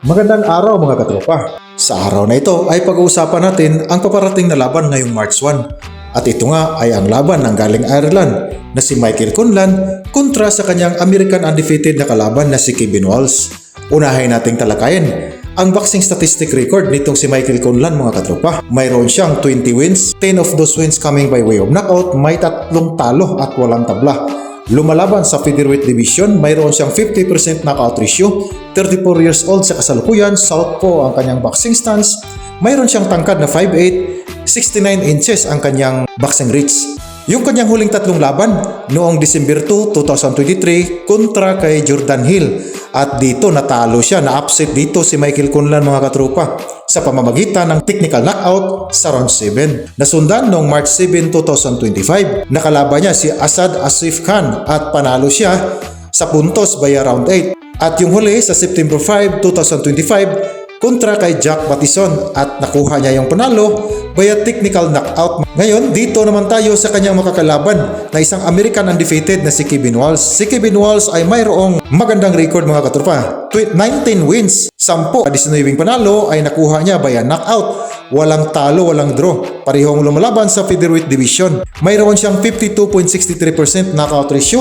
Magandang araw mga katropa. Sa araw na ito ay pag-uusapan natin ang paparating na laban ngayong March 1. At ito nga ay ang laban ng galing Ireland na si Michael Conlan kontra sa kanyang American undefeated na kalaban na si Kevin Walsh. Unahin nating talakayin ang boxing statistic record nitong si Michael Conlan mga katropa. Mayroon siyang 20 wins, 10 of those wins coming by way of knockout, may 3 talo at walang tabla. Lumalaban sa featherweight division, mayroon siyang 50% knockout ratio, 34 years old sa kasalukuyan, southpaw ang kanyang boxing stance, mayroon siyang tangkad na 5'8", 69 inches ang kanyang boxing reach. Yung kanyang huling 3 laban noong December 2, 2023 kontra kay Jordan Hill at dito natalo siya, na-upset dito si Michael Conlan mga katropa sa pamamagitan ng technical knockout sa round 7. Nasundan noong March 7, 2025, nakalaban niya si Asad Asif Khan at panalo siya sa puntos via round 8. At yung huli sa September 5, 2025 kontra kay Jack Battison at nakuha niya yung panalo via technical knockout. Ngayon, dito naman tayo sa kanyang makakalaban na isang American undefeated na si Kevin Walsh. Si Kevin Walsh ay mayroong magandang record mga katropa. 19 wins, 10 19 panalo ay nakuha niya via knockout. Walang talo, walang draw. Parehong lumalaban sa featherweight division. Mayroon siyang 52.63% knockout ratio.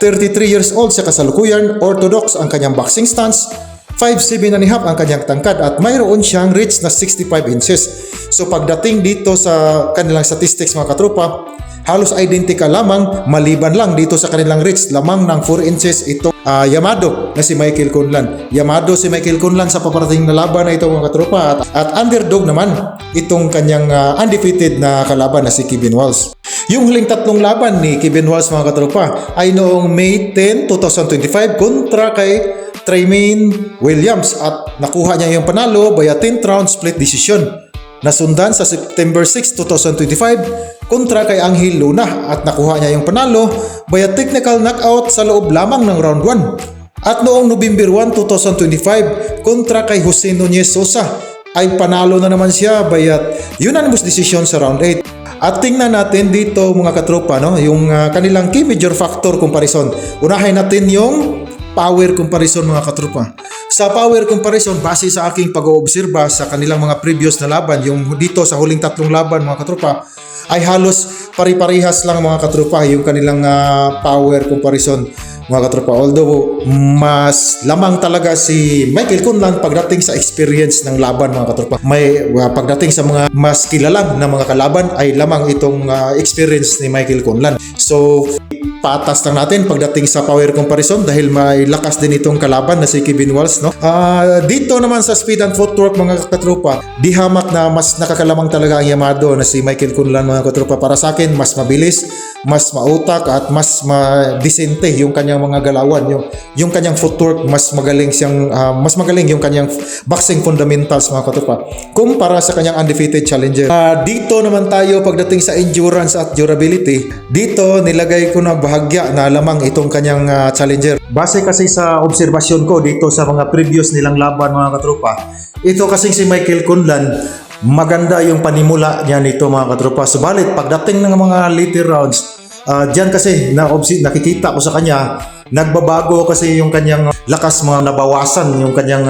33 years old sa kasalukuyan, orthodox ang kanyang boxing stance. 5'7" ang kanyang tangkad at mayroon siyang reach na 65 inches. So pagdating dito sa kanilang statistics mga katropa, halos identical lamang maliban lang dito sa kanilang reach lamang ng 4 inches ito Yamado na si Michael Conlan. Yamado si Michael Conlan sa paparating na laban na ito mga katropa at underdog naman itong kanyang undefeated na kalaban na si Kevin Walsh. Yung huling 3 laban ni Kevin Walsh mga katropa ay noong May 10, 2025 kontra kay Tremaine Williams at nakuha niya yung panalo via 10th round split decision. Nasundan sa September 6, 2025 kontra kay Angel Luna at nakuha niya yung panalo via technical knockout sa loob lamang ng round 1. At noong November 1, 2025 kontra kay Jose Nunez Sosa ay panalo na naman siya via unanimous decision sa round 8. At tingnan natin dito mga katropa, no, yung kanilang key major factor comparison. Unahin natin yung power comparison mga katropa. Sa power comparison, base sa aking pag-oobserba sa kanilang mga previous na laban, yung dito sa huling 3 laban mga katropa, ay halos pari-parihas lang mga katropa yung kanilang power comparison mga katropa. Although mas lamang talaga si Michael Conlan pagdating sa experience ng laban mga katropa. May pagdating sa mga mas kilalang na mga kalaban ay lamang itong experience ni Michael Conlan. So patas lang natin pagdating sa power comparison dahil may lakas din itong kalaban na si Kevin Walsh, no? Dito naman sa speed and footwork mga katropa, di hamak na mas nakakalamang talaga ang Yamado na si Michael Conlan mga katropa. Para sa akin, mas mabilis, mas mautak at mas disente yung kanyang mga galawan, yung kanyang footwork, mas magaling yung kanyang boxing fundamentals mga katropa kumpara sa kanyang undefeated challenger. Dito naman tayo pagdating sa endurance at durability. Dito nilagay ko na bahagya na lamang itong kanyang challenger. Base kasi sa obserbasyon ko dito sa mga previous nilang laban mga katropa, ito kasing si Michael Conlan, maganda yung panimula niya nito mga katropa. Subalit pagdating ng mga later rounds, diyan kasi nakikita ko sa kanya, nagbabago kasi yung kanyang lakas, mga nabawasan yung kanyang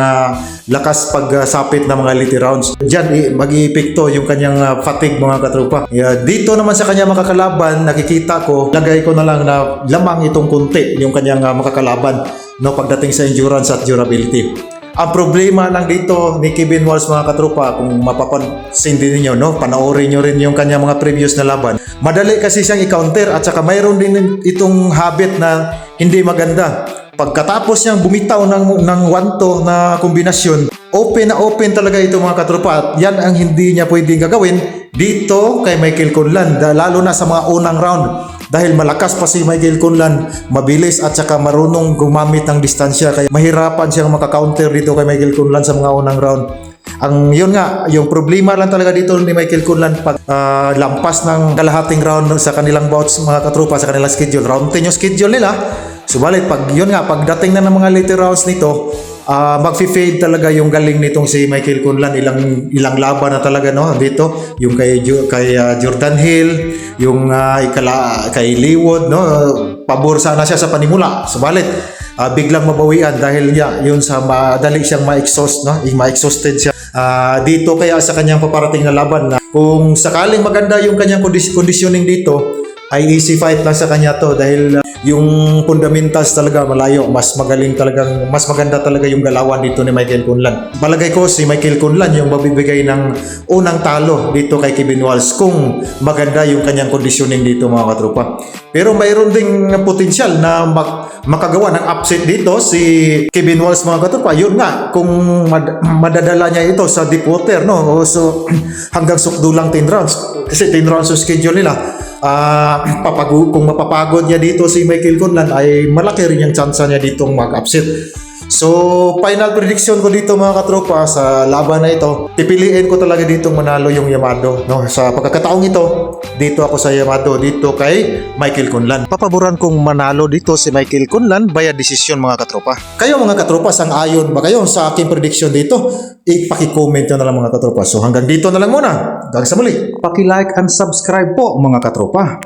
lakas pagsapit ng mga later rounds. Diyan mag-iepekto yung kanyang fatigue mga katropa. Dito naman sa kanyang makakalaban, nakikita ko, lagay ko na lang na lamang itong kunti yung kanyang makakalaban, no, pagdating sa endurance at durability. Ang problema lang dito ni Kevin Walsh mga katropa, kung mapapansin din niyo, no, panoorin niyo rin yung kanyang mga previous na laban. Madali kasi siyang i-counter at saka mayroon din itong habit na hindi maganda. Pagkatapos niyang bumitaw ng 1-2 na kombinasyon, open na open talaga ito mga katropa. At yan ang hindi niya pwedeng gagawin dito kay Michael Conlan, lalo na sa mga unang round. Dahil malakas pa si Michael Conlan, mabilis at saka marunong gumamit ng distansya, kaya mahirapan siyang makakounter dito kay Michael Conlan sa mga unang round. Yun nga, yung problema lang talaga dito ni Michael Conlan pag lampas ng kalahating round sa kanilang bouts mga katropa, sa kanilang schedule. Round 10 yung schedule nila. Subalit pagdating na ng mga later rounds nito, magfi-fade talaga yung galing nitong si Michael Conlan. Ilang laban na talaga, no, dito yung kay Jordan Hill, yung kay Leewood, no, pabor sana siya sa panimula. Subalit biglang mabawian dahil yun sa madali siyang ma-exhaust, no? Ma-exhausted siya. Dito kaya sa kanyang paparating na laban na kung sakaling maganda yung kanyang conditioning dito, ay easy fight lang sa kanya to dahil yung fundamentals talaga malayo, mas maganda talaga yung galawan dito ni Michael Kunlan. Palagay ko si Michael Kunlan yung mabibigay ng unang talo dito kay Kevin Walsh kung maganda yung kanyang conditioning dito mga katropa. Pero mayroon ding potensyal na makagawa ng upset dito si Kevin Walsh mga katropa. Yun nga, kung madadala niya ito sa deep water, no? O so hanggang sukdulang 10 rounds. Kasi 10 rounds yung schedule nila. Kung mapapagod niya dito si Michael Kunlan ay malaki rin yung chance niya ditong mag-upset. So, final prediction ko dito mga katropa sa laban na ito, pipiliin ko talaga ditong manalo yung Yamado. No? Sa pagkakataong ito, dito ako sa Yamado, dito kay Michael Kunlan. Papaboran kong manalo dito si Michael Kunlan via decision mga katropa. Kayo mga katropa, sang-ayon ba kayo sa aking prediction dito? Ipaki-comment nyo na lang mga katropa. So hanggang dito na lang muna. Hanggang sa muli. Paki-like and subscribe po mga katropa.